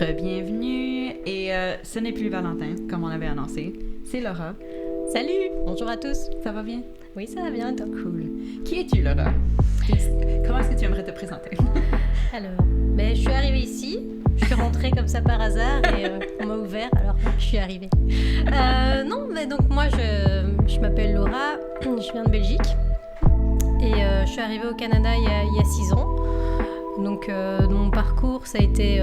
Re-bienvenue. Et ce n'est plus Valentin, comme on l'avait annoncé. C'est Laura. Salut! Bonjour à tous. Ça va bien? Oui, ça va bien, toi? Cool. Qui es-tu, Laura? Comment est-ce que tu aimerais te présenter? Alors, je suis arrivée ici. Je suis rentrée comme ça par hasard et on m'a ouvert, alors je suis arrivée. Non, mais donc moi, je m'appelle Laura, je viens de Belgique. Et je suis arrivée au Canada il y a 6 ans. Donc mon parcours, ça a été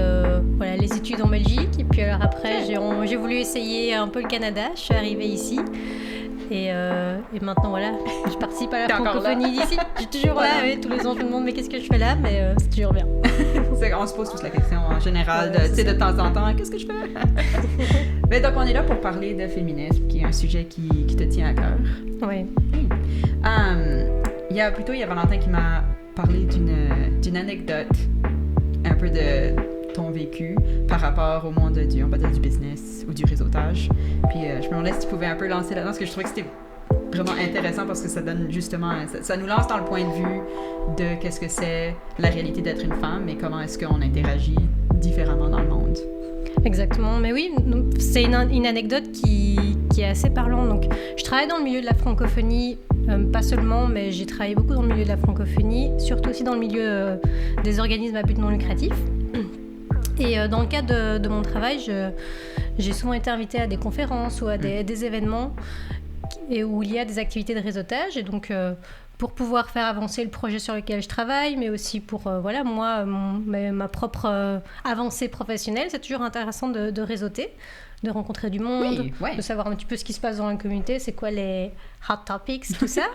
les études en Belgique. Et puis alors après, j'ai voulu essayer un peu le Canada. Je suis arrivée ici. Et maintenant, voilà, je participe à la francophonie d'ici. Je suis toujours là, oui, tous les ans je me demande mais qu'est-ce que je fais là, mais c'est toujours bien. On se pose tous la question en général, de temps en temps, qu'est-ce que je fais? Mais donc on est là pour parler de féminisme, qui est un sujet qui te tient à cœur. Oui. Il y a Valentin qui m'a parlé d'une anecdote, un peu de ton vécu par rapport au monde on va dire du business ou du réseautage. Puis je me demandais si tu pouvais un peu lancer là-dedans, parce que je trouvais que c'était vraiment intéressant parce que ça donne justement, ça nous lance dans le point de vue de qu'est-ce que c'est la réalité d'être une femme et comment est-ce qu'on interagit différemment dans le monde. Exactement, mais oui, c'est une anecdote qui est assez parlante. Donc, je travaille dans le milieu de la francophonie, pas seulement, mais j'ai travaillé beaucoup dans le milieu de la francophonie, surtout aussi dans le milieu des organismes à but non lucratif. Et dans le cadre de mon travail, j'ai souvent été invitée à des conférences ou à des événements où il y a des activités de réseautage. Et donc, pour pouvoir faire avancer le projet sur lequel je travaille, mais aussi pour moi, ma propre avancée professionnelle, c'est toujours intéressant de réseauter, de rencontrer du monde, de savoir un petit peu ce qui se passe dans la communauté, c'est quoi les hot topics, tout ça.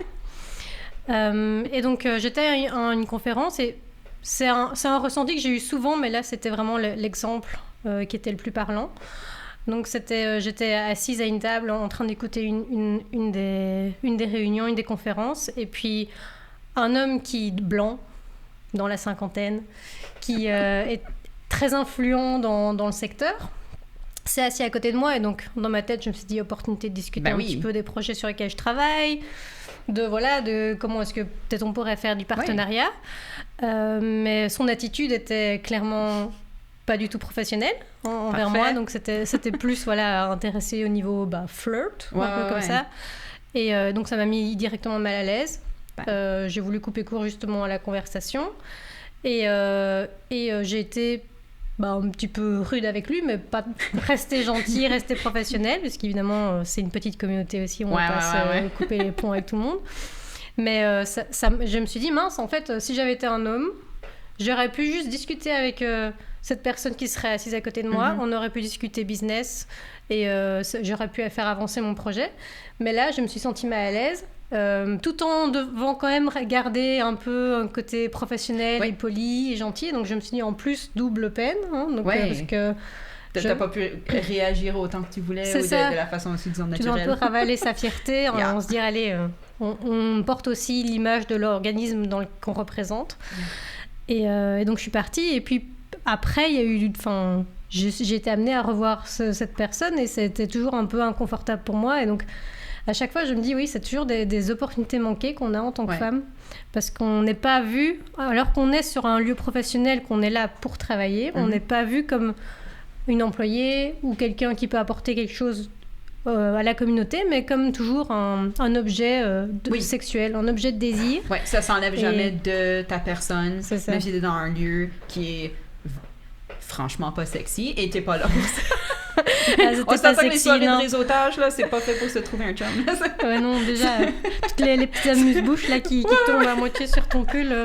Et donc, j'étais à une conférence et c'est un ressenti que j'ai eu souvent, mais là, c'était vraiment l'exemple qui était le plus parlant. Donc, j'étais assise à une table en train d'écouter une des réunions, une des conférences. Et puis, un homme blanc, dans la cinquantaine, qui est très influent dans le secteur, s'est assis à côté de moi. Et donc, dans ma tête, je me suis dit, opportunité de discuter un petit peu des projets sur lesquels je travaille, de comment est-ce que peut-être on pourrait faire du partenariat. Mais son attitude était clairement pas du tout professionnelle envers moi, donc c'était plus intéressé au niveau flirt, un peu comme ça. Et donc ça m'a mis directement mal à l'aise. J'ai voulu couper court justement à la conversation et j'ai été un petit peu rude avec lui, mais pas rester gentil, rester professionnel, parce qu'évidemment c'est une petite communauté aussi, on va pas se couper les ponts avec tout le monde. Mais je me suis dit, mince, en fait, si j'avais été un homme, j'aurais pu juste discuter avec cette personne qui serait assise à côté de moi. On aurait pu discuter business et j'aurais pu faire avancer mon projet. Mais là, je me suis sentie mal à l'aise, tout en devant quand même garder un peu un côté professionnel et poli et gentil. Donc, je me suis dit, en plus, double peine. Parce que t'as pas pu réagir autant que tu voulais ou de la façon aussi, disons, naturelle. Tu dois un peu ravaler sa fierté. On se dit, allez, on porte aussi l'image de l'organisme qu'on représente. Et donc, je suis partie. Et puis, après, il y a eu... j'ai été amenée à revoir cette personne et c'était toujours un peu inconfortable pour moi. Et donc, à chaque fois, je me dis, oui, c'est toujours des opportunités manquées qu'on a en tant que femme. Parce qu'on n'est pas vu... Alors qu'on est sur un lieu professionnel, qu'on est là pour travailler, on n'est pas vu comme une employée ou quelqu'un qui peut apporter quelque chose à la communauté, mais comme toujours un objet sexuel, un objet de désir. Oui, ça s'enlève jamais de ta personne, même si t'es dans un lieu qui est franchement pas sexy et t'es pas là pour ça. On s'entend que les soirées de réseautage, là, c'est pas fait pour se trouver un chum. Non, déjà, toutes les petites amuse-bouches là, qui tombent à moitié sur ton pull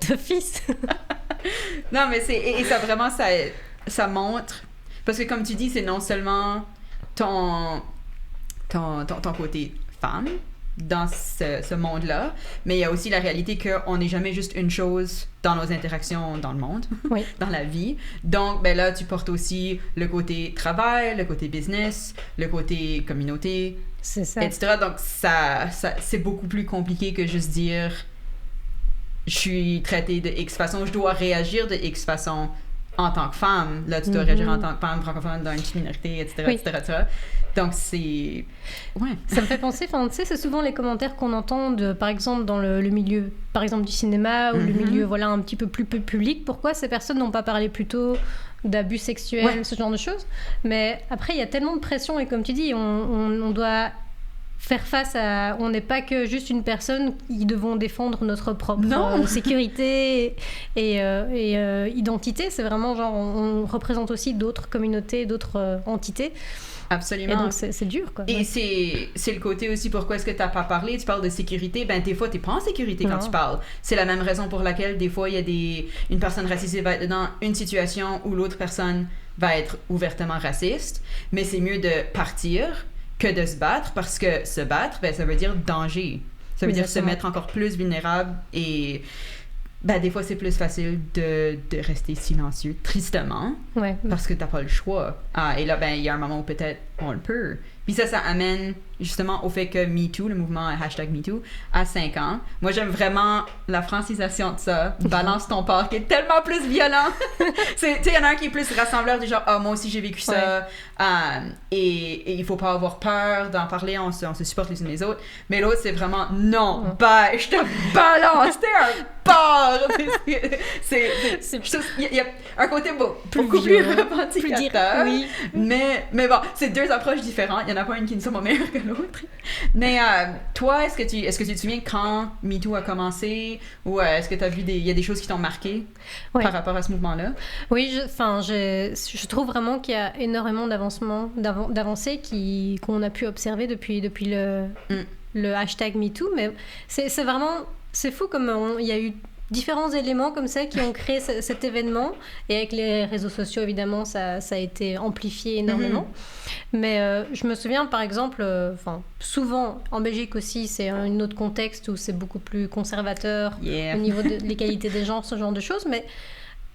d'office. Non, mais ça vraiment, ça montre, parce que comme tu dis, c'est non seulement ton côté femme dans ce monde-là, mais il y a aussi la réalité qu'on n'est jamais juste une chose dans nos interactions dans le monde, dans la vie. Donc, là, tu portes aussi le côté travail, le côté business, le côté communauté, etc. Donc, ça, c'est beaucoup plus compliqué que juste dire « je suis traitée de X façon, je dois réagir de X façon ». en tant que femme. Là, tu dois réagir en tant que femme francophone dans une petite minorité, etc., etc. Donc, c'est... Ouais. Ça me fait penser, tu sais, c'est souvent les commentaires qu'on entend, par exemple, dans le milieu, par exemple, du cinéma ou le milieu, voilà, un petit peu plus public. Pourquoi ces personnes n'ont pas parlé plus tôt d'abus sexuels, ce genre de choses? Mais après, il y a tellement de pression et comme tu dis, on doit faire face à... On n'est pas que juste une personne qui devons défendre notre propre sécurité et identité. C'est vraiment genre, on représente aussi d'autres communautés, d'autres entités. Absolument. Et donc, c'est dur, quoi. Et c'est le côté aussi, pourquoi est-ce que tu n'as pas parlé? Tu parles de sécurité. Ben, des fois, tu n'es pas en sécurité quand tu parles. C'est la même raison pour laquelle, des fois, il y a une personne racisée va être dans une situation où l'autre personne va être ouvertement raciste. Mais c'est mieux de partir que de se battre, parce que se battre, ben, ça veut dire danger. Ça veut dire se mettre encore plus vulnérable et... Ben, des fois, c'est plus facile de rester silencieux, tristement, parce que t'as pas le choix. Et là, ben, il y a un moment où peut-être on le peut. Puis ça amène justement au fait que MeToo, le mouvement #MeToo, a 5 ans. Moi, j'aime vraiment la francisation de ça. Balance ton porc, qui est tellement plus violent. Tu sais, il y en a un qui est plus rassembleur, du genre, moi aussi j'ai vécu ça. Et il faut pas avoir peur d'en parler, on se supporte les unes les autres. Mais l'autre, c'est vraiment, non, je te balance, t'es un porc. Il y a un côté beaucoup plus revendicateur. Mais bon, c'est deux approches différentes. Il y en a pas une qui ne soit meilleure que l'autre. Mais toi, est-ce que tu te souviens quand MeToo a commencé, ou est-ce que tu as vu il y a des choses qui t'ont marqué par rapport à ce mouvement-là? Oui, je trouve vraiment qu'il y a énormément d'avancées qu'on a pu observer depuis le #MeToo, mais c'est vraiment, c'est fou comme il y a eu différents éléments comme ça qui ont créé cet événement, et avec les réseaux sociaux évidemment ça a été amplifié énormément. Mais je me souviens par exemple, souvent en Belgique aussi, c'est un autre contexte où c'est beaucoup plus conservateur au niveau de l'égalité des genres, ce genre de choses, mais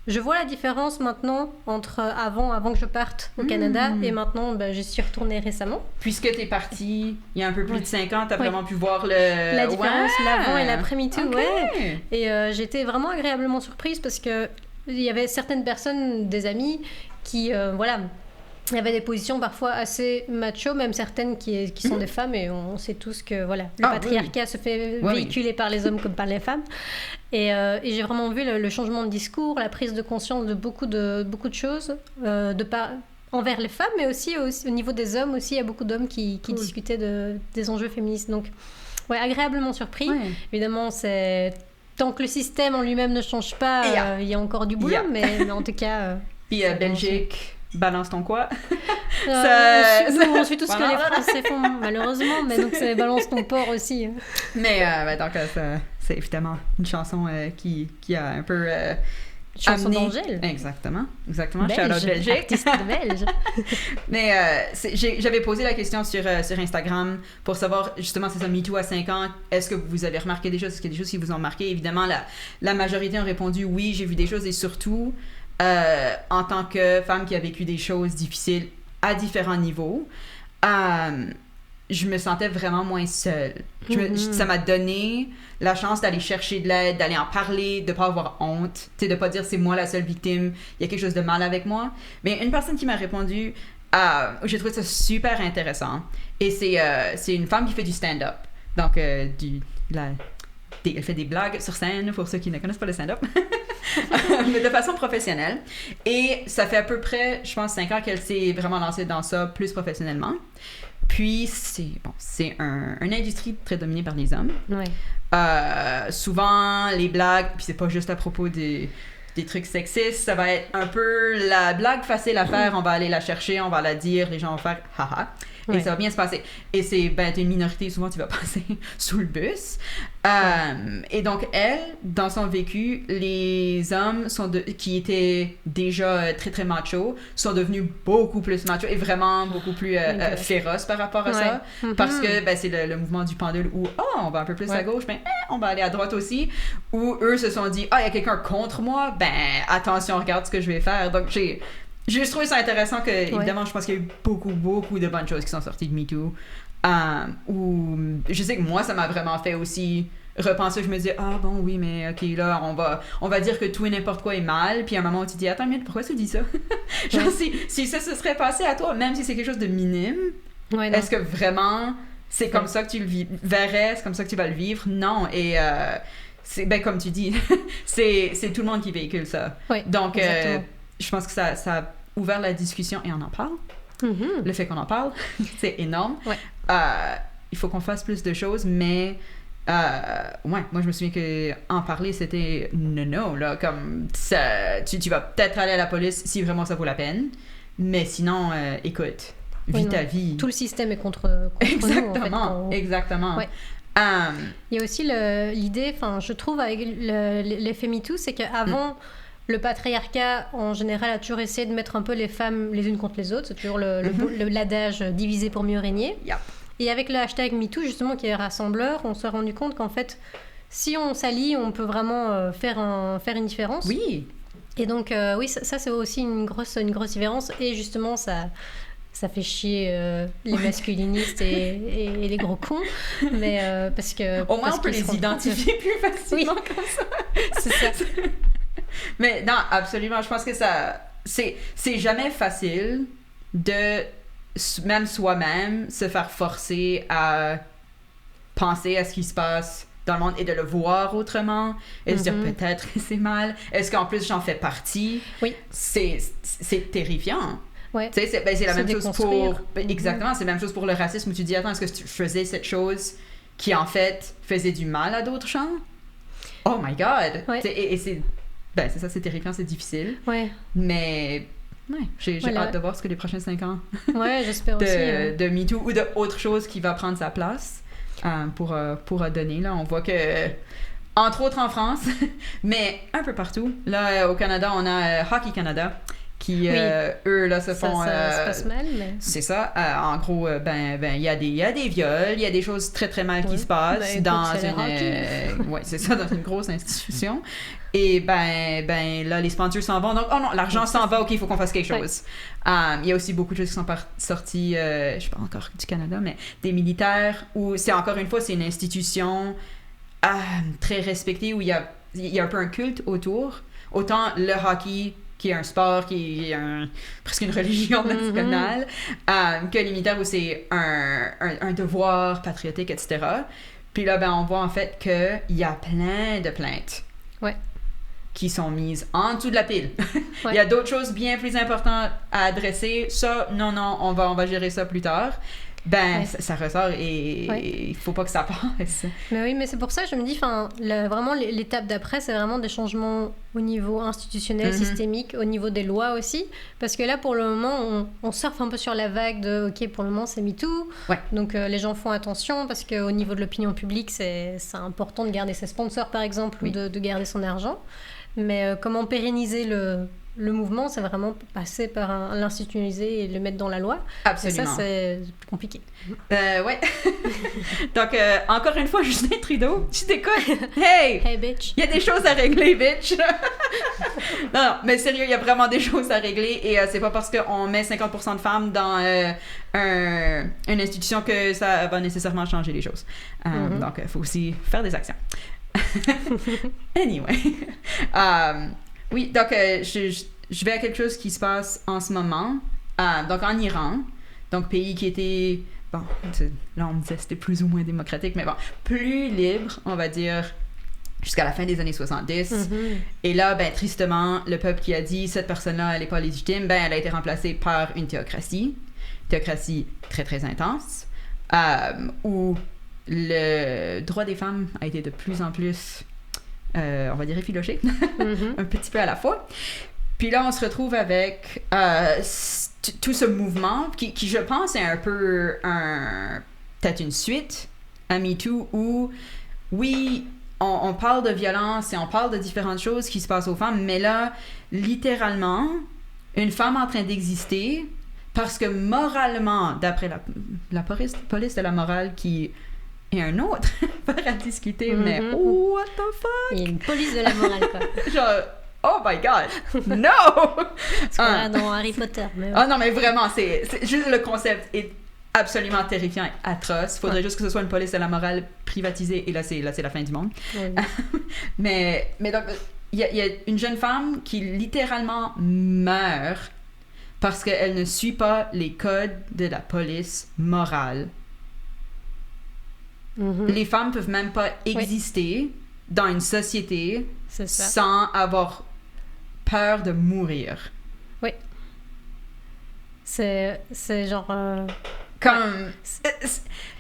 je vois la différence maintenant entre avant que je parte au Canada et maintenant, j'y suis retournée récemment. Puisque tu es partie il y a un peu plus de 5 ans, tu as vraiment pu voir la différence, l'avant et l'après MeToo. Et j'étais vraiment agréablement surprise parce qu'il y avait certaines personnes, des amis, qui, il y avait des positions parfois assez macho, même certaines qui sont des femmes, et on sait tous que le patriarcat se fait véhiculer par les hommes comme par les femmes. Et j'ai vraiment vu le changement de discours, la prise de conscience de beaucoup de choses, envers les femmes, mais aussi au niveau des hommes aussi. Il y a beaucoup d'hommes qui discutaient des enjeux féministes. Donc, agréablement surpris. Évidemment, c'est... Tant que le système en lui-même ne change pas, il y a encore du boulot, mais en tout cas... Puis Belgique... Balance ton quoi? On suit tout ce que les Français font, malheureusement, mais donc c'est balance ton porc aussi. Mais donc, c'est évidemment une chanson qui a un peu chanson d'Angèle. Exactement. Belge, shout-out Belgique. Artiste belge. Mais j'avais posé la question sur Instagram pour savoir, justement, c'est ça, MeToo à 5 ans, est-ce que vous avez remarqué des choses? Est-ce qu'il y a des choses qui vous ont marqué? Évidemment, la majorité ont répondu oui, j'ai vu des choses, et surtout... en tant que femme qui a vécu des choses difficiles à différents niveaux, je me sentais vraiment moins seule. Ça m'a donné la chance d'aller chercher de l'aide, d'aller en parler, de pas avoir honte, de pas dire c'est moi la seule victime, il y a quelque chose de mal avec moi. Mais une personne qui m'a répondu, j'ai trouvé ça super intéressant, et c'est une femme qui fait du stand-up. Donc, elle fait des blagues sur scène, pour ceux qui ne connaissent pas le stand-up, mais de façon professionnelle. Et ça fait à peu près, je pense, 5 ans qu'elle s'est vraiment lancée dans ça plus professionnellement. Puis, c'est une industrie très dominée par les hommes. Souvent, les blagues, puis c'est pas juste à propos des trucs sexistes, ça va être un peu la blague facile à faire, on va aller la chercher, on va la dire, les gens vont faire « haha ». Et ça va bien se passer. Et t'es une minorité, souvent tu vas passer sous le bus. Et donc, elle, dans son vécu, les hommes qui étaient déjà très très machos sont devenus beaucoup plus machos et vraiment beaucoup plus féroces par rapport à ça. Parce que c'est le mouvement du pendule où on va un peu plus à gauche, on va aller à droite aussi. Où eux se sont dit, il y a quelqu'un contre moi, attention, regarde ce que je vais faire. Donc, j'ai juste trouvé ça intéressant que, évidemment, je pense qu'il y a eu beaucoup, beaucoup de bonnes choses qui sont sorties de MeToo. Où je sais que moi, ça m'a vraiment fait aussi repenser, je me dis, ah bon, oui, mais ok, là, on va dire que tout et n'importe quoi est mal, puis à un moment où tu dis, attends une minute, pourquoi tu dis ça? Genre, si ça se serait passé à toi, même si c'est quelque chose de minime, est-ce que vraiment c'est comme ça que tu le verrais, c'est comme ça que tu vas le vivre? Non, et c'est, ben, comme tu dis, c'est tout le monde qui véhicule ça. Oui, donc, je pense que ça a ouvert la discussion, et on en parle. Mm-hmm. Le fait qu'on en parle, c'est énorme. Ouais. Il faut qu'on fasse plus de choses, mais moi je me souviens que en parler c'était non là, comme ça, tu vas peut-être aller à la police si vraiment ça vaut la peine, mais sinon écoute, vis ta vie. Tout le système est contre exactement, nous, en fait, exactement. Ouais. Il y a aussi l'idée, enfin je trouve avec l'effet MeToo, c'est qu'avant le patriarcat, en général, a toujours essayé de mettre un peu les femmes les unes contre les autres. C'est toujours l'adage diviser pour mieux régner. Yep. Et avec le hashtag MeToo, justement, qui est rassembleur, on s'est rendu compte qu'en fait, si on s'allie, on peut vraiment faire une différence. Oui. Et donc, oui, ça c'est aussi une grosse différence. Et justement, ça fait chier les masculinistes et les gros cons. Mais parce que... Au moins, on peut les identifier plus facilement comme ça. C'est ça. Mais non, absolument. Je pense que c'est jamais facile de, même soi-même, se faire forcer à penser à ce qui se passe dans le monde et de le voir autrement et se dire peut-être que c'est mal. Est-ce qu'en plus j'en fais partie? Oui. C'est terrifiant. Ouais. Tu sais, c'est la même chose pour... Exactement, c'est la même chose pour le racisme où tu dis, attends, est-ce que tu faisais cette chose qui en fait faisait du mal à d'autres gens? Oh my God! Ouais. Et c'est... Ben, c'est ça, c'est terrifiant, c'est difficile. Ouais. Mais, ouais, j'ai hâte de voir ce que les prochains 5 ans ouais, j'espère aussi, de MeToo ou d'autre chose qui va prendre sa place pour donner. Là, on voit que, entre autres en France, mais un peu partout. Là, au Canada, on a Hockey Canada qui, eux, là, se font... Ça se passe mal, mais... C'est ça. En gros, il y a des viols, il y a des choses très, très mal qui se passent dans une... ouais, c'est ça, dans une grosse institution. Et là, les sponsors s'en vont. Donc, oh non, l'argent s'en va, OK, il faut qu'on fasse quelque chose. Il y a aussi beaucoup de choses qui sont sorties, je sais pas encore du Canada, mais des militaires, où c'est encore une fois, c'est une institution très respectée, où il y a un peu un culte autour. Autant le hockey, qui est un sport, qui est presque une religion nationale, que les militaires, où c'est un devoir patriotique, etc. Puis là, on voit en fait qu'il y a plein de plaintes. Ouais. Qui sont mises en dessous de la pile. Ouais. Il y a d'autres choses bien plus importantes à adresser. Ça, non, on va gérer ça plus tard. Ça ressort et il faut pas que ça passe. Mais oui, mais c'est pour ça que je me dis, vraiment, l'étape d'après, c'est vraiment des changements au niveau institutionnel, systémique, au niveau des lois aussi. Parce que là, pour le moment, on surfe un peu sur la vague de, OK, pour le moment, c'est MeToo. Ouais. Donc, les gens font attention parce qu'au niveau de l'opinion publique, c'est important de garder ses sponsors, par exemple, ou de garder son argent. Mais comment pérenniser le mouvement, c'est vraiment passer par l'institutionnaliser et le mettre dans la loi. Absolument. Et ça, c'est plus compliqué. Ouais. Donc, encore une fois, Justin Trudeau, tu t'écoutes. Hey, bitch. Il y a des choses à régler, bitch. non, mais sérieux, il y a vraiment des choses à régler et c'est pas parce qu'on met 50% de femmes dans une institution que ça va nécessairement changer les choses. Donc, il faut aussi faire des actions. Anyway. Oui, donc je vais à quelque chose qui se passe en ce moment. Donc en Iran, donc pays qui était, bon, là on me disait c'était plus ou moins démocratique, mais bon, plus libre, on va dire, jusqu'à la fin des années 70. Et là, tristement, le peuple qui a dit cette personne-là, elle n'est pas légitime, elle a été remplacée par une théocratie très très intense, où le droit des femmes a été de plus en plus, on va dire, effiloché, un petit peu à la fois. Puis là, on se retrouve avec tout ce mouvement qui, je pense, est un peu peut-être une suite à MeToo, où, oui, on parle de violence et on parle de différentes choses qui se passent aux femmes, mais là, littéralement, une femme en train d'exister parce que moralement, d'après la police de la morale qui... et un autre faire à discuter, mais what the fuck? Il y a une police de la morale, quoi. Genre, oh my God, no! Ce qu'on a dans Harry Potter. Mais Ah non, mais vraiment, c'est juste le concept est absolument terrifiant et atroce. Faudrait juste que ce soit une police à la morale privatisée, et là, c'est la fin du monde. Ouais. mais donc, il y a une jeune femme qui littéralement meurt parce qu'elle ne suit pas les codes de la police morale. Les femmes peuvent même pas exister dans une société sans avoir peur de mourir. Oui. C'est genre... Comme...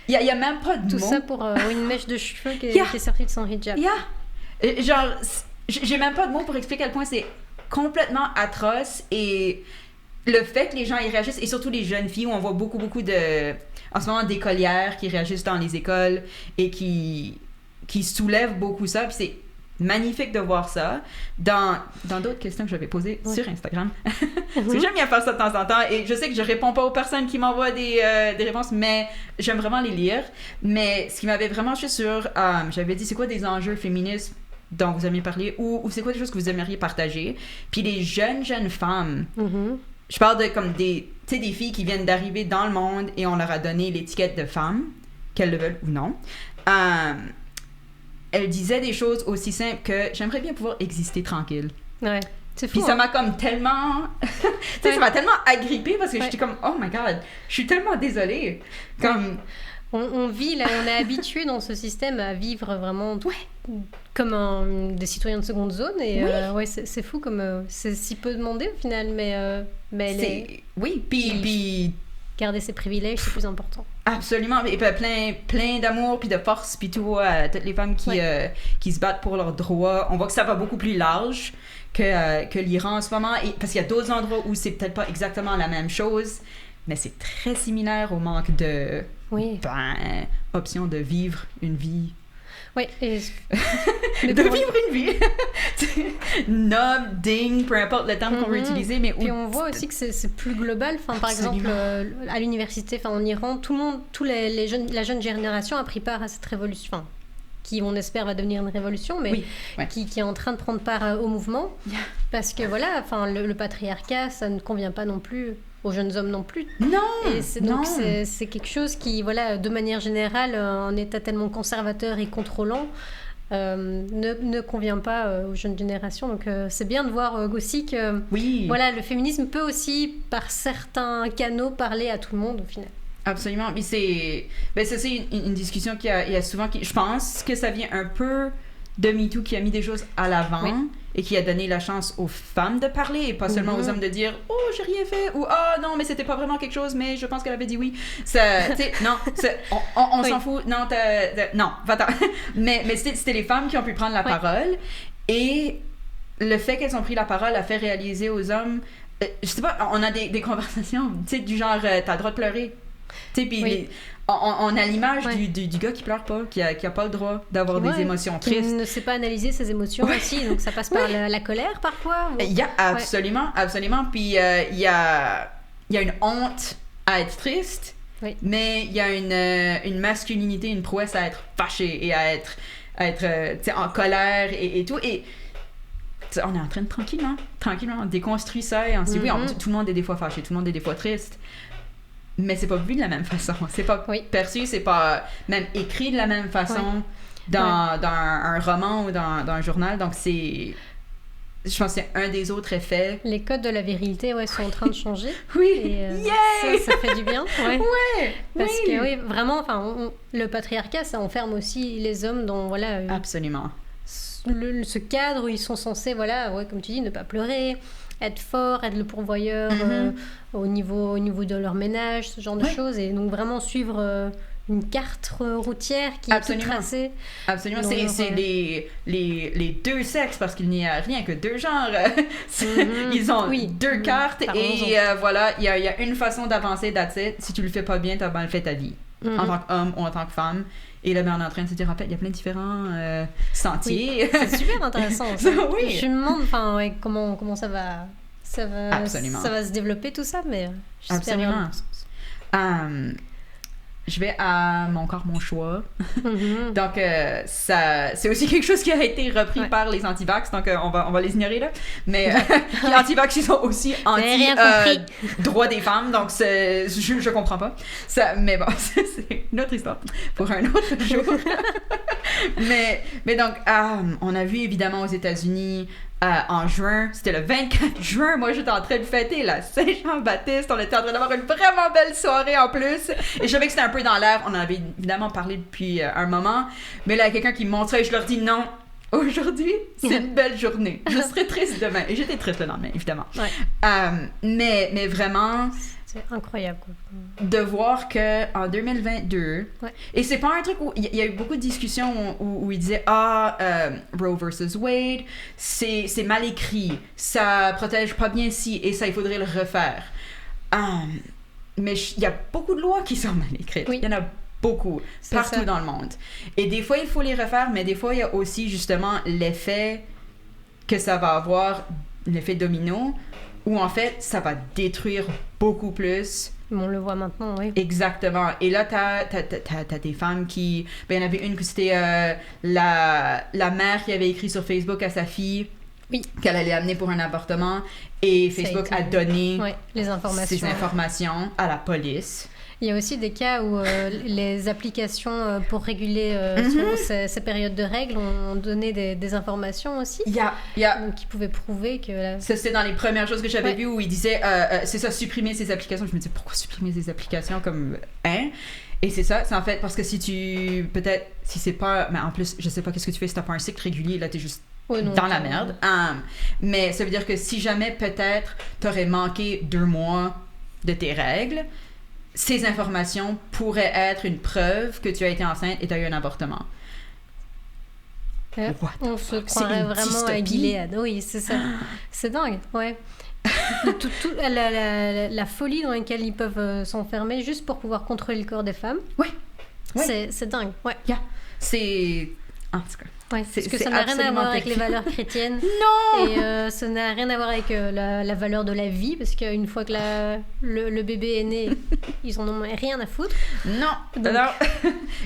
Il y a même pas de tout mots. ça pour une mèche de cheveux qui est sortie de son hijab. Genre, j'ai même pas de mots pour expliquer à quel point c'est complètement atroce, et le fait que les gens y réagissent, et surtout les jeunes filles, où on voit beaucoup en ce moment, d'écolières qui réagissent dans les écoles et qui soulèvent beaucoup ça, puis c'est magnifique de voir ça. Dans d'autres questions que j'avais posées sur Instagram, parce que j'aime bien faire ça de temps en temps, et je sais que je réponds pas aux personnes qui m'envoient des réponses, mais j'aime vraiment les lire. Mais ce qui m'avait vraiment touché sur... j'avais dit, c'est quoi des enjeux féministes dont vous aimeriez parler, ou c'est quoi des choses que vous aimeriez partager? Puis les jeunes femmes... Je parle de comme des filles qui viennent d'arriver dans le monde et on leur a donné l'étiquette de femme, qu'elles le veulent ou non. Elles disaient des choses aussi simples que j'aimerais bien pouvoir exister tranquille. Ouais, c'est fou. Puis ça m'a comme tellement... ça m'a tellement agrippée parce que j'étais comme, oh my god, je suis tellement désolée. Comme... On vit là, on est habitué dans ce système à vivre vraiment comme des citoyens de seconde zone, et c'est fou comme c'est si peu demandé au final, mais oui, puis garder ses privilèges, c'est plus important. Absolument, et plein d'amour puis de force puis tout à toutes les femmes qui se battent pour leurs droits. On voit que ça va beaucoup plus large que l'Iran en ce moment, et parce qu'il y a d'autres endroits où c'est peut-être pas exactement la même chose, mais c'est très similaire au manque de option de vivre une vie. Oui, de vivre une vie noble, digne, peu importe le terme qu'on veut utiliser, mais puis on voit aussi que c'est plus global. Enfin, par exemple, à l'université, en Iran, la jeune génération a pris part à cette révolution, qui on espère va devenir une révolution, mais qui est en train de prendre part au mouvement, parce que le patriarcat, ça ne convient pas non plus aux jeunes hommes non plus. Non. Et c'est quelque chose qui, de manière générale, un état tellement conservateur et contrôlant, ne convient pas aux jeunes générations. Donc c'est bien de voir aussi que le féminisme peut aussi, par certains canaux, parler à tout le monde au final. Absolument. Mais c'est une discussion il y a souvent... Je pense que ça vient un peu de MeToo, qui a mis des choses à l'avant et qui a donné la chance aux femmes de parler, et pas seulement aux hommes de dire « Oh, j'ai rien fait » ou « Oh, non, mais c'était pas vraiment quelque chose, mais je pense qu'elle avait dit oui. » On s'en fout. Non, non, va-t'en. Mais c'était les femmes qui ont pu prendre la parole, et le fait qu'elles ont pris la parole a fait réaliser aux hommes... je sais pas, on a des conversations, du genre « T'as le droit de pleurer. » Puis on a l'image du gars qui pleure pas, qui a pas le droit d'avoir des émotions tristes. Qui ne sait pas analyser ses émotions aussi, donc ça passe par la colère parfois. Il y a absolument. Puis il y a une honte à être triste, mais il y a une masculinité, une prouesse à être fâché et à être en colère et tout. Et on est en train de tranquillement, on déconstruit ça et on se dit tout le monde est des fois fâché, tout le monde est des fois triste. Mais c'est pas vu de la même façon, c'est pas perçu, c'est pas même écrit de la même façon dans un roman ou dans un journal. Donc je pense que c'est un des autres effets. Les codes de la virilité sont en train de changer. Et ça fait du bien. Parce que vraiment, le patriarcat, ça enferme aussi les hommes dans absolument. Ce cadre où ils sont censés comme tu dis, ne pas pleurer, être fort, être le pourvoyeur au niveau de leur ménage, ce genre de choses, et donc vraiment suivre une carte routière qui est toute tracée. Absolument, c'est les deux sexes, parce qu'il n'y a rien que deux genres. Ils ont deux cartes, et il y a une façon d'avancer, that's it. Si tu le fais pas bien, t'as mal fait ta vie, en tant qu'homme ou en tant que femme. Et là, on est en train de se dire, en fait, il y a plein de différents sentiers. C'est super intéressant. Je me demande comment ça va Absolument. Ça va se développer tout ça, mais absolument. je vais à Mon corps, mon choix. Mhm. Donc, ça, c'est aussi quelque chose qui a été repris par les anti-vax, donc on va les ignorer là. Mais les anti-vax, ils sont aussi rien compris. droits des femmes, donc je comprends pas. Ça, mais bon, c'est une autre histoire pour un autre jour. mais donc, on a vu évidemment aux États-Unis en juin, c'était le 24 juin, moi j'étais en train de fêter la Saint-Jean-Baptiste, on était en train d'avoir une vraiment belle soirée en plus, et je savais que c'était un peu dans l'air, on en avait évidemment parlé depuis un moment, mais là il y a quelqu'un qui me montrait et je leur dis non, aujourd'hui c'est une belle journée, je serai triste demain, et j'étais triste le lendemain évidemment. Ouais. Mais vraiment... C'est incroyable, quoi. De voir qu'en 2022, et c'est pas un truc où il y a eu beaucoup de discussions où ils disaient Roe versus Wade, c'est mal écrit, ça protège pas bien ci et ça, il faudrait le refaire. Mais il y a beaucoup de lois qui sont mal écrites. Il y en a beaucoup, partout dans le monde. Et des fois, il faut les refaire, mais des fois, il y a aussi justement l'effet que ça va avoir, l'effet domino, où en fait, ça va détruire beaucoup plus. On le voit maintenant, oui. Exactement. Et là, t'as des femmes qui... Ben, il y en avait une que c'était la mère qui avait écrit sur Facebook à sa fille qu'elle allait amener pour un avortement. Et Facebook a donné les informations. ces informations à la police. Il y a aussi des cas où les applications pour réguler ces périodes de règles ont donné des informations aussi. Donc, qui pouvaient prouver que... Ça, c'était dans les premières choses que j'avais vues où ils disaient c'est ça, supprimer ces applications. Je me disais, pourquoi supprimer ces applications comme... Hein? Et c'est ça, c'est en fait parce que si tu... Peut-être, si c'est pas... Mais en plus, je sais pas qu'est-ce que tu fais si t'as pas un cycle régulier, là, t'es juste... dans la merde. Mais ça veut dire que si jamais, peut-être, t'aurais manqué 2 mois de tes règles... Ces informations pourraient être une preuve que tu as été enceinte et tu as eu un avortement. On se croirait vraiment à Gilead. Oui, c'est ça. C'est dingue, ouais. La folie dans laquelle ils peuvent s'enfermer juste pour pouvoir contrôler le corps des femmes. Oui. C'est dingue, ouais. C'est... En tout cas. Ouais, parce que ça n'a rien à voir avec les valeurs chrétiennes. Non! Et ça n'a rien à voir avec la valeur de la vie, parce qu'une fois que le bébé est né, ils en ont rien à foutre. Non! Donc, alors,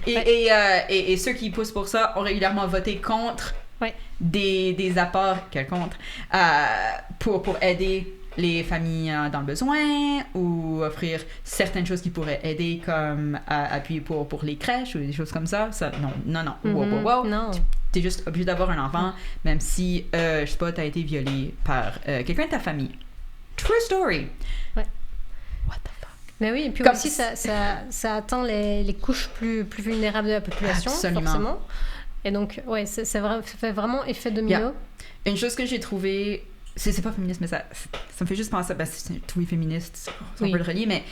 et ceux qui poussent pour ça ont régulièrement voté contre des apports, contre, pour aider les familles dans le besoin ou offrir certaines choses qui pourraient aider comme appui pour les crèches ou des choses comme ça. Non. Wow. Non. T'es juste obligé d'avoir un enfant même si, je sais pas, t'as été violé par quelqu'un de ta famille. True story. Ouais. What the fuck? Mais oui, et puis comme aussi ça atteint les couches plus vulnérables de la population. Absolument. Forcément. Et donc, ça fait vraiment effet domino. Une chose que j'ai trouvée... C'est pas féministe, mais ça me fait juste penser... c'est tout féministe, on peut le relier, mais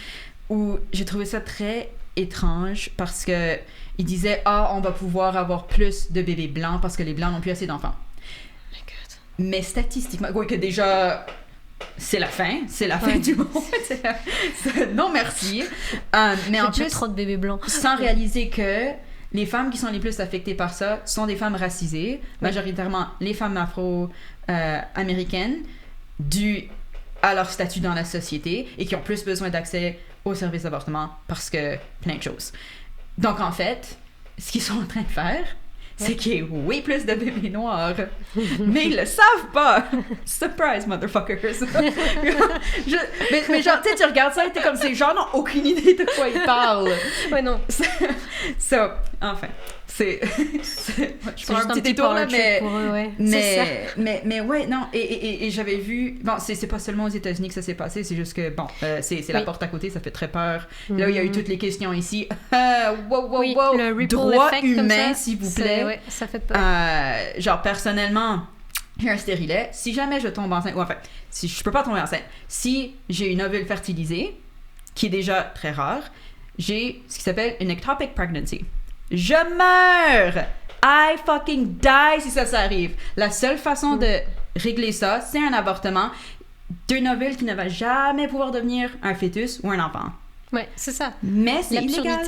où j'ai trouvé ça très étrange parce que il disait on va pouvoir avoir plus de bébés blancs parce que les blancs n'ont plus assez d'enfants. Oh my God. Mais statistiquement, que déjà... C'est la fin du monde. Non, merci. Mais en plus, trop de bébés blancs. Sans réaliser que les femmes qui sont les plus affectées par ça sont des femmes racisées, majoritairement les femmes afro-américaines, dues à leur statut dans la société et qui ont plus besoin d'accès aux services d'avortement parce que plein de choses. Donc, en fait, ce qu'ils sont en train de faire, c'est qu'il y a way plus de bébés noirs. Mais ils le savent pas! Surprise, motherfuckers! mais genre, tu regardes ça et t'es comme, ces gens n'ont aucune idée de quoi ils parlent. Ouais, non. Enfin, je prends juste un petit détour là, mais... Pour eux, mais ouais, non, et j'avais vu... Bon, c'est pas seulement aux États-Unis que ça s'est passé, c'est juste que, bon, c'est la porte à côté, ça fait très peur. Là, il y a eu toutes les questions ici. Wow, le ripple droit effect humain, comme ça, s'il vous plaît. Ouais, ça fait peur. Genre, personnellement, j'ai un stérilet. Si jamais je tombe enceinte, ou enfin, si je peux pas tomber enceinte, si j'ai une ovule fertilisée, qui est déjà très rare, j'ai ce qui s'appelle une ectopic pregnancy. Je meurs! I fucking die si ça arrive. La seule façon de régler ça, c'est un avortement d'une ovule qui ne va jamais pouvoir devenir un fœtus ou un enfant. Ouais, c'est ça. Mais c'est illégal.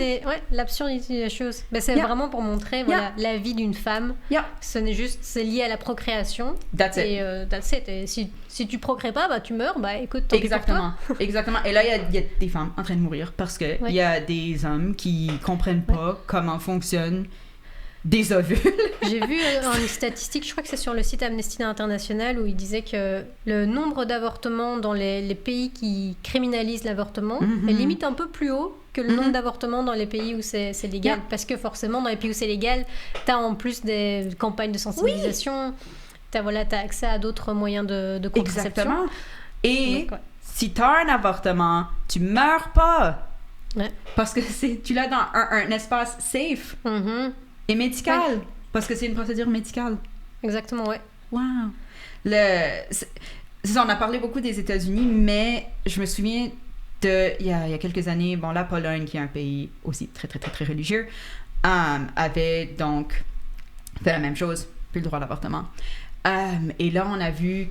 L'absurdité des choses. Ben, c'est vraiment pour montrer la vie d'une femme. Ce n'est juste, c'est lié à la procréation. That's it. That's it. Et si tu procrées pas, bah tu meurs. Bah écoute, tant pis pour toi. Exactement. Et là, il y a des femmes en train de mourir parce que il y a des hommes qui comprennent pas comment fonctionnent des ovules. J'ai vu une statistique, je crois que c'est sur le site Amnesty International, où il disait que le nombre d'avortements dans les pays qui criminalisent l'avortement est limite un peu plus haut que le nombre d'avortements dans les pays où c'est légal. Parce que forcément, dans les pays où c'est légal, t'as en plus des campagnes de sensibilisation, t'as accès à d'autres moyens de contraception. Exactement. Et donc, si t'as un avortement, tu meurs pas. Parce que tu l'as dans un espace safe. Et médical, parce que c'est une procédure médicale. Exactement, ouais. Wow. C'est ça, on a parlé beaucoup des États-Unis, mais je me souviens il y a quelques années, la Pologne, qui est un pays aussi très, très, très, très religieux, avait donc fait la même chose, plus le droit à l'avortement. Et là, on a vu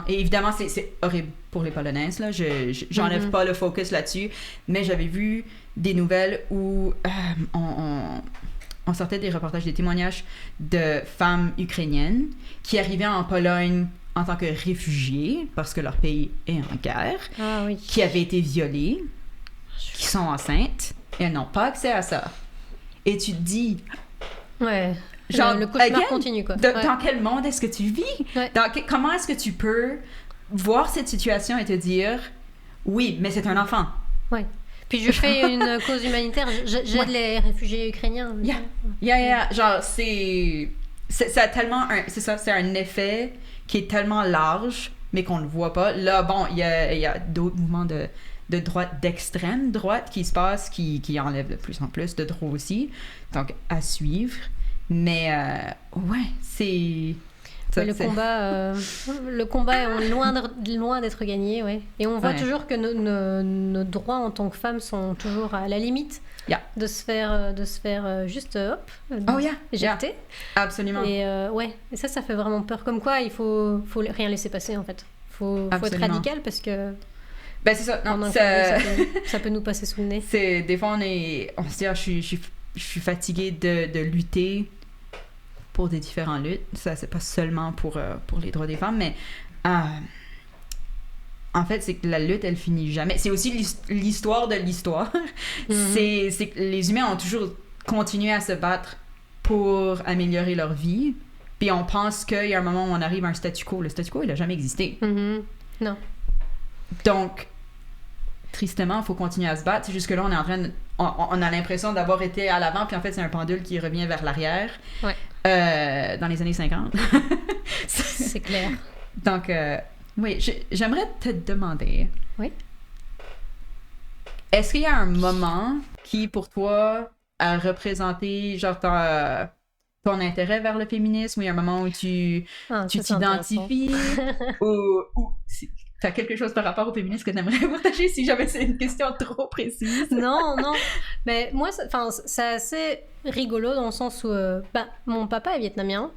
et évidemment, c'est horrible pour les Polonaises, là, j'enlève pas le focus là-dessus, mais j'avais vu des nouvelles où on sortait des reportages, des témoignages de femmes ukrainiennes qui arrivaient en Pologne en tant que réfugiés, parce que leur pays est en guerre, qui avaient été violées, qui sont enceintes, et elles n'ont pas accès à ça. Et tu te dis... Ouais, genre, le cauchemar continue, quoi. Dans quel monde est-ce que tu vis? Comment est-ce que tu peux voir cette situation et te dire, oui, mais c'est un enfant? Ouais. Puis je fais une cause humanitaire, j'aide les réfugiés ukrainiens. Genre, ça a tellement c'est un effet qui est tellement large, mais qu'on ne voit pas. Là, bon, il y a d'autres mouvements de droite, d'extrême droite qui se passent, qui enlèvent de plus en plus de droits aussi. Donc, à suivre. Mais, c'est... Le combat est loin d'être gagné, et on voit toujours que nos droits en tant que femmes sont toujours à la limite de se faire juste éjecter. Absolument. Et ça fait vraiment peur. Comme quoi, il faut rien laisser passer, en fait. Faut être radical, parce que c'est ça. Non, ça peut nous passer sous le nez. Des fois, on se dit, je suis fatiguée de lutter pour des différentes luttes. Ça, c'est pas seulement pour les droits des femmes, mais en fait, c'est que la lutte, elle finit jamais. C'est aussi l'histoire de l'histoire. C'est que les humains ont toujours continué à se battre pour améliorer leur vie. Puis on pense qu'il y a un moment où on arrive à un statu quo. Le statu quo, il a jamais existé. Non. Donc, tristement, il faut continuer à se battre. C'est juste que là, on est en train on a l'impression d'avoir été à l'avant, puis en fait, c'est un pendule qui revient vers l'arrière. Dans les années 50. C'est clair. Donc, oui, j'aimerais te demander... Oui? Est-ce qu'il y a un moment qui, pour toi, a représenté, genre, ton intérêt vers le féminisme, ou il y a un moment où tu t'identifies, ou tu as quelque chose par rapport au féminisme que tu aimerais partager, si jamais c'est une question trop précise? Non. Mais moi, c'est assez rigolo dans le sens où mon papa est vietnamien.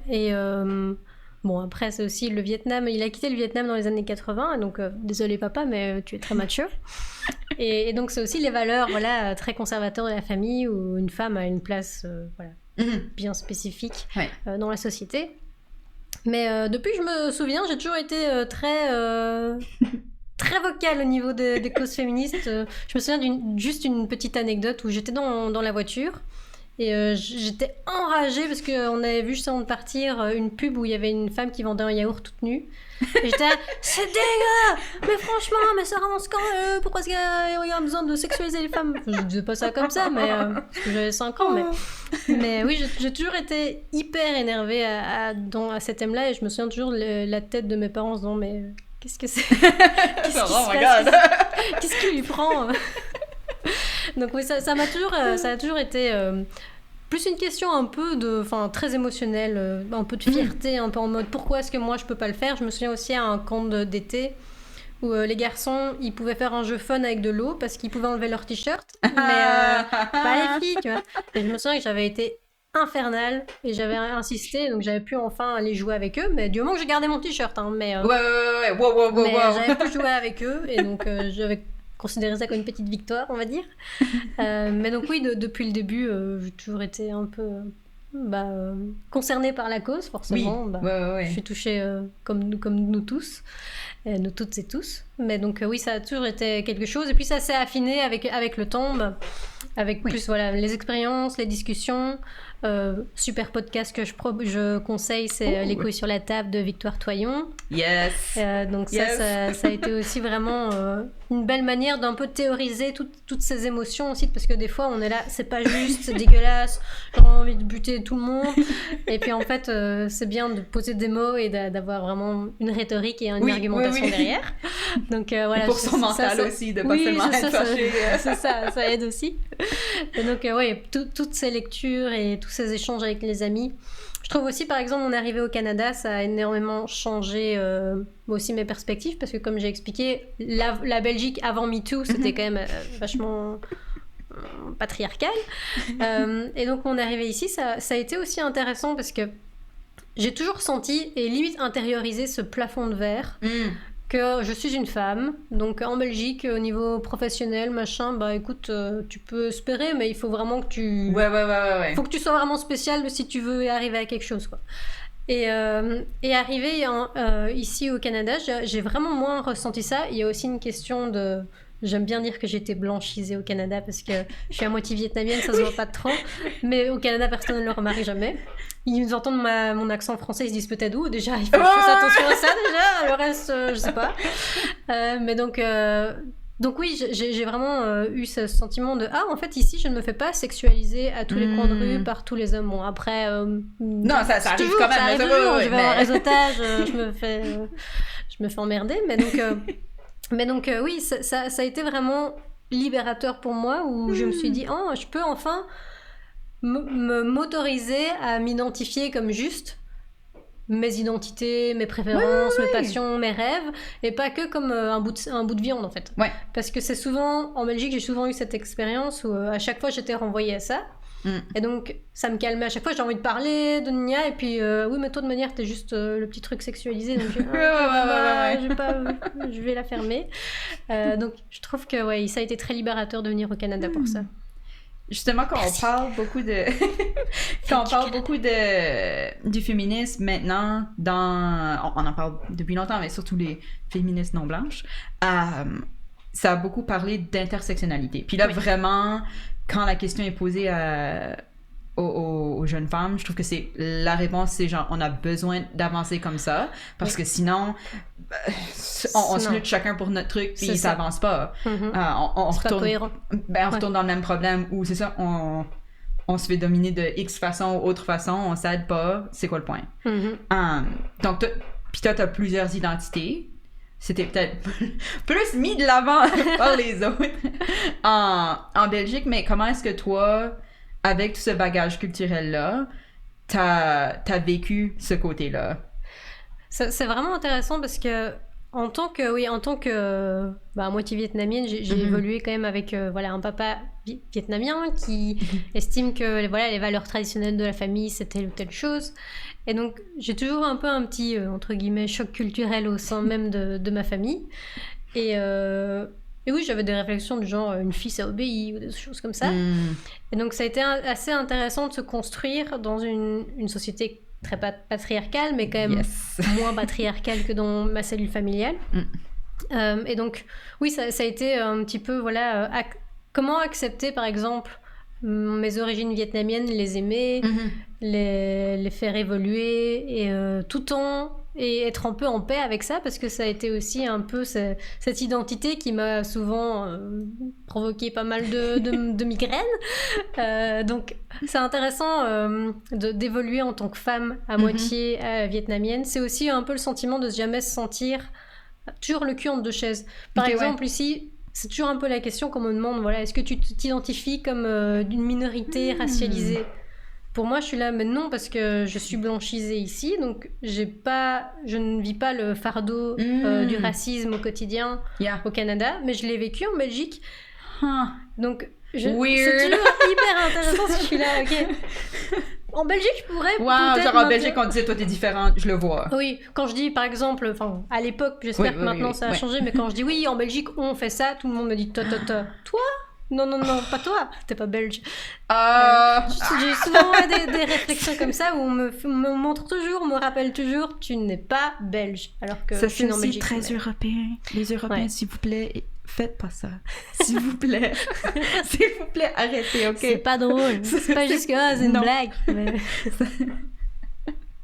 Et après, c'est aussi le Vietnam. Il a quitté le Vietnam dans les années 80, donc désolé papa, mais tu es très mature. et donc, c'est aussi les valeurs très conservateurs de la famille, où une femme a une place bien spécifique dans la société. Mais depuis que je me souviens, j'ai toujours été très vocale au niveau des causes féministes. Je me souviens juste une petite anecdote où j'étais dans la voiture et j'étais enragée parce qu'on avait vu juste avant de partir une pub où il y avait une femme qui vendait un yaourt toute nue. Et j'étais là, c'est dégueu! Mais franchement, mais c'est vraiment scandaleux! Pourquoi est-ce qu'il y a besoin de sexualiser les femmes? Je disais pas ça comme ça, mais parce que j'avais 5 ans. Mais oui, j'ai toujours été hyper énervée à ce thème-là, et je me souviens toujours la tête de mes parents en se disant, mais qu'est-ce que c'est? Qu'est-ce qui lui prend? Donc oui, ça a toujours été plus une question un peu très émotionnelle, un peu de fierté, un peu en mode pourquoi est-ce que moi je peux pas le faire. Je me souviens aussi à un camp d'été où les garçons, ils pouvaient faire un jeu fun avec de l'eau parce qu'ils pouvaient enlever leur t-shirt, mais pas les filles, tu vois. Et je me souviens que j'avais été infernale et j'avais insisté, donc j'avais pu enfin aller jouer avec eux, mais du moment que j'ai gardé mon t-shirt, mais wow. j'avais pu jouer avec eux, et donc j'avais considérer ça comme une petite victoire, on va dire. Mais donc oui, depuis le début, j'ai toujours été un peu concernée par la cause, forcément. Oui. Ouais. Je suis touchée comme nous tous, nous toutes et tous. Mais donc oui, ça a toujours été quelque chose. Et puis ça s'est affiné avec le temps, avec plus les expériences, les discussions. Super podcast que je conseille, c'est Les couilles sur la table de Victoire Toyon. Yes. Donc ça a été aussi vraiment une belle manière d'un peu théoriser toutes ces émotions aussi, parce que des fois on est là, c'est pas juste, c'est dégueulasse, j'ai envie de buter tout le monde. Et puis en fait, c'est bien de poser des mots et d'avoir vraiment une rhétorique et une argumentation derrière. Donc voilà. Et pour son mental aussi, de pas seulement être fâché. C'est ça aide aussi. Et donc toutes ces lectures et tous ces échanges avec les amis. Je trouve aussi, par exemple, mon arrivée au Canada, ça a énormément changé aussi mes perspectives, parce que comme j'ai expliqué, la Belgique avant MeToo, c'était quand même vachement patriarcal. Et donc mon arrivée ici, ça a été aussi intéressant, parce que j'ai toujours senti et limite intériorisé ce plafond de verre. Que je suis une femme, donc en Belgique, au niveau professionnel, machin, écoute, tu peux espérer, mais il faut vraiment que tu... Ouais. Faut que tu sois vraiment spécial si tu veux arriver à quelque chose, quoi. Et arrivé ici au Canada, j'ai vraiment moins ressenti ça. Il y a aussi une question de... J'aime bien dire que j'étais blanchisée au Canada, parce que je suis à moitié vietnamienne, ça se voit pas trop. Mais au Canada, personne ne le remarque jamais. Ils entendent mon accent français, ils se disent peut-être où déjà. Il faut que je fasse attention à ça déjà. Le reste, je sais pas. Mais donc oui, j'ai vraiment eu ce sentiment de en fait ici je ne me fais pas sexualiser à tous les coins de rue par tous les hommes. Bon après non, ça arrive quand même. Ça arrive toujours. Je vais avoir un réseautage, je me fais emmerder. Mais donc oui, ça a été vraiment libérateur pour moi, où je me suis dit je peux enfin m'autoriser à m'identifier comme juste mes identités, mes préférences, mes passions, mes rêves, et pas que comme un bout de viande en fait. Parce que c'est souvent, en Belgique, j'ai souvent eu cette expérience où à chaque fois j'étais renvoyée à ça. Et donc ça me calmait. À chaque fois j'ai envie de parler de Nia, et puis oui mais toi de manière t'es juste le petit truc sexualisé, donc je vais la fermer. Donc je trouve que ça a été très libérateur de venir au Canada pour ça. Justement, quand on parle beaucoup du féminisme maintenant, on en parle depuis longtemps, mais surtout les féministes non blanches, ça a beaucoup parlé d'intersectionnalité. Puis là, vraiment, quand la question est posée aux jeunes femmes, je trouve que la réponse, c'est genre, on a besoin d'avancer comme ça, parce que sinon, on se lutte chacun pour notre truc, puis ça avance pas. On retourne dans le même problème, où c'est ça, on se fait dominer de X façon ou autre façon, on s'aide pas, c'est quoi le point? Donc, puis toi, t'as plusieurs identités. C'était peut-être plus mis de l'avant par les autres en Belgique, mais comment est-ce que toi, avec tout ce bagage culturel-là, t'as vécu ce côté-là? C'est vraiment intéressant, parce que en tant que moitié vietnamienne, j'ai évolué quand même avec un papa vietnamien qui estime que les valeurs traditionnelles de la famille, c'est telle ou telle chose. Et donc, j'ai toujours un peu un petit, entre guillemets, choc culturel au sein même de ma famille. Et oui, j'avais des réflexions du genre, une fille, ça obéit, ou des choses comme ça. Et donc, ça a été assez intéressant de se construire dans une société très patriarcale, mais quand même moins patriarcale que dans ma cellule familiale. Et donc, oui, ça a été un petit peu, comment accepter, par exemple, mes origines vietnamiennes, les aimer, les faire évoluer, et et être un peu en paix avec ça, parce que ça a été aussi un peu cette identité qui m'a souvent provoqué pas mal de migraines. Donc c'est intéressant d'évoluer en tant que femme à moitié vietnamienne. C'est aussi un peu le sentiment de jamais se sentir toujours le cul entre deux chaises. Par exemple, ici, c'est toujours un peu la question qu'on me demande, est-ce que tu t'identifies comme d'une minorité racialisée ? Pour moi, je suis là, mais non, parce que je suis blanchisée ici, donc je ne vis pas le fardeau du racisme au quotidien au Canada, mais je l'ai vécu en Belgique. Donc, c'est toujours hyper intéressant si je suis là, ok. En Belgique, je pourrais Wow, peut-être... genre en Belgique, on disait, toi, t'es différente, je le vois. Oui, quand je dis, par exemple, enfin, à l'époque, j'espère que maintenant ça a changé, mais quand je dis, oui, en Belgique, on fait ça, tout le monde me dit, toi? Non, pas toi, t'es pas belge. J'ai souvent des réflexions comme ça où on me montre toujours, on me rappelle toujours, tu n'es pas belge. Alors que ça, je suis en Belgique. C'est très européen. Les Européens, s'il vous plaît, faites pas ça. S'il vous plaît. S'il vous plaît, arrêtez, ok? C'est pas drôle. C'est pas juste que c'est une blague. Mais...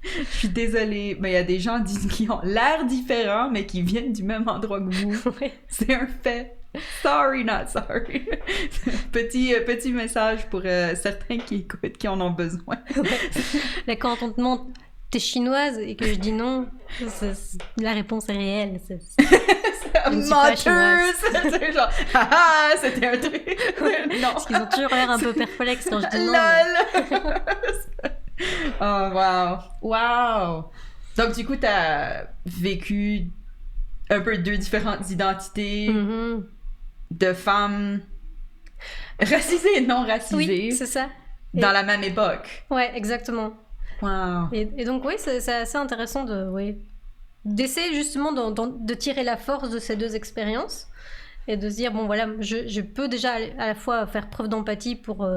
Je suis désolée, mais il y a des gens qui ont l'air différents, mais qui viennent du même endroit que vous. C'est un fait. Sorry, not sorry. Petit message pour certains qui écoutent, qui en ont besoin. Mais quand on te demande t'es chinoise et que je dis non, la réponse est réelle. Menteuse! C'est genre, haha, c'était un truc. Non. Parce qu'ils ont toujours l'air un peu perplexes quand je dis non. LOL! Oh, wow! Donc, du coup, t'as vécu un peu deux différentes identités de femmes racisées et non racisées. Oui, c'est ça. Dans la même époque. Ouais, exactement. Wow. Et donc, oui, c'est assez intéressant d'essayer justement de tirer la force de ces deux expériences et de se dire, bon, voilà, je peux déjà à la fois faire preuve d'empathie pour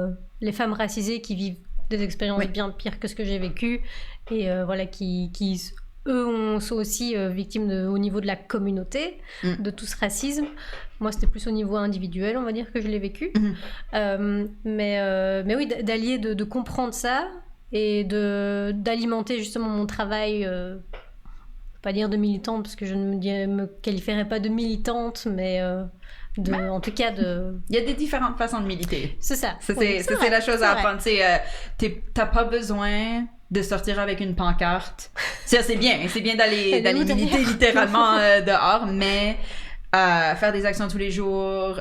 les femmes racisées qui vivent des expériences bien pires que ce que j'ai vécu et voilà, qui eux sont aussi victimes au niveau de la communauté, de tout ce racisme. Moi, c'était plus au niveau individuel, on va dire, que je l'ai vécu. Mais oui, d'allier, de comprendre ça et d'alimenter justement mon travail, pas dire de militante, parce que je ne me qualifierais pas de militante, mais en tout cas de... Il y a des différentes façons de militer. C'est ça. C'est la chose à apprendre. T'as pas besoin de sortir avec une pancarte. C'est bien d'aller militer littéralement dehors, mais faire des actions tous les jours,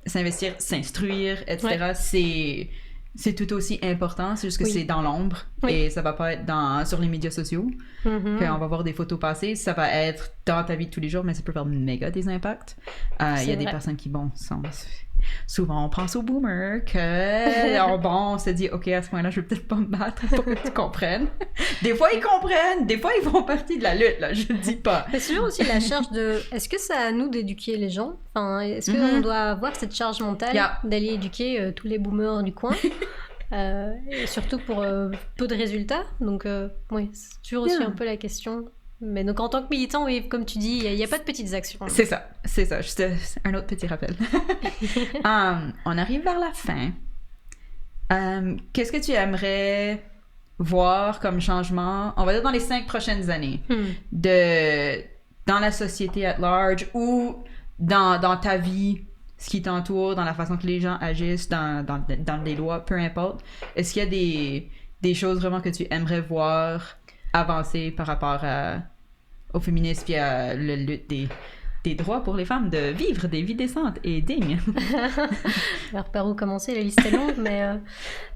s'investir, s'instruire, etc., c'est tout aussi important, c'est juste que c'est dans l'ombre et ça va pas être sur les médias sociaux qu'on va voir des photos passer, ça va être dans ta vie de tous les jours, mais ça peut faire méga des impacts. Il y a des personnes qui, souvent on pense aux boomers on se dit, ok, à ce point-là, je vais peut-être pas me battre pour que tu comprennes. Des fois, ils comprennent, des fois, ils font partie de la lutte, là, je ne dis pas. Mais c'est toujours aussi la charge de... Est-ce que c'est à nous d'éduquer les gens? Enfin, est-ce qu'on doit avoir cette charge mentale d'aller éduquer tous les boomers du coin? Et surtout pour peu de résultats. Donc, oui, c'est toujours aussi un peu la question. Mais donc en tant que militant, oui, comme tu dis, il n'y a pas de petites actions. C'est ça. Juste un autre petit rappel. On arrive vers la fin. Qu'est-ce que tu aimerais voir comme changement, on va dire dans les 5 prochaines années, dans la société at large ou dans ta vie, ce qui t'entoure, dans la façon que les gens agissent, dans les lois, peu importe. Est-ce qu'il y a des choses vraiment que tu aimerais voir avancer par rapport au féminisme et à la lutte des droits pour les femmes de vivre des vies décentes et dignes? Alors, par où commencer? La liste est longue, mais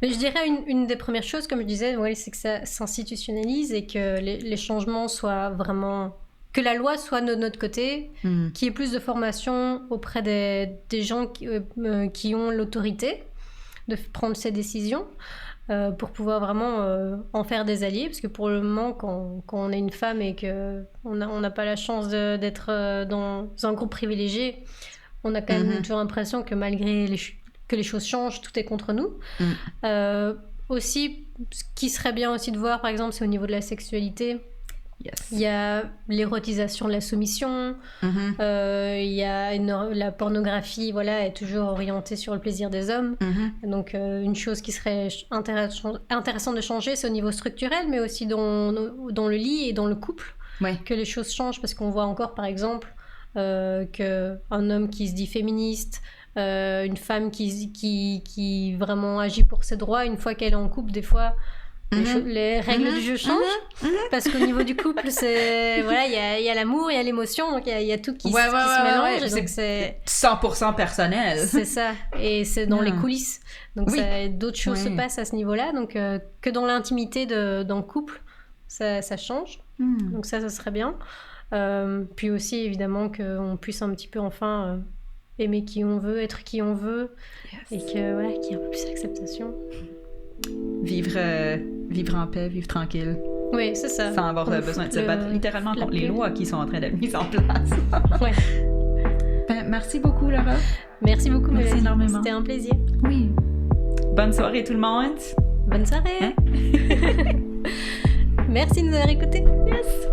je dirais une des premières choses, comme je disais, c'est que ça s'institutionnalise et que les changements soient vraiment... Que la loi soit de notre côté, qu'il y ait plus de formation auprès des gens qui ont l'autorité de prendre ces décisions. Pour pouvoir vraiment en faire des alliés, parce que pour le moment, quand on est une femme et qu'on n'a pas la chance d'être dans un groupe privilégié, on a quand même toujours l'impression que malgré que les choses changent, tout est contre nous. Aussi, ce qui serait bien aussi de voir, par exemple, c'est au niveau de la sexualité. Il y a l'érotisation de la soumission, il y a la pornographie, est toujours orientée sur le plaisir des hommes. Donc une chose qui serait intéressante de changer, c'est au niveau structurel, mais aussi dans le lit et dans le couple, que les choses changent, parce qu'on voit encore, par exemple, qu'un homme qui se dit féministe, une femme qui vraiment agit pour ses droits, une fois qu'elle est en couple, des fois... Les règles du jeu changent parce qu'au niveau du couple, c'est il y a l'amour, il y a l'émotion, donc il y a tout qui se mélange, et donc c'est 100% personnel. C'est ça, et c'est dans les coulisses, donc d'autres choses se passent à ce niveau-là, donc que dans l'intimité dans le couple, ça change, donc ça serait bien. Puis aussi évidemment qu'on puisse un petit peu enfin aimer qui on veut, être qui on veut, et que qu'il y ait un peu plus d'acceptation. vivre en paix, vivre tranquille, Oui, c'est ça. sans avoir besoin de se battre littéralement contre les paix. lois qui sont en train d'être mises en place. Ouais. Ben, merci beaucoup, Laura. Merci beaucoup, Merci Mélanie. énormément. C'était un plaisir. Oui. Bonne soirée tout le monde. Bonne soirée. Hein? Merci de nous avoir écoutés. Yes.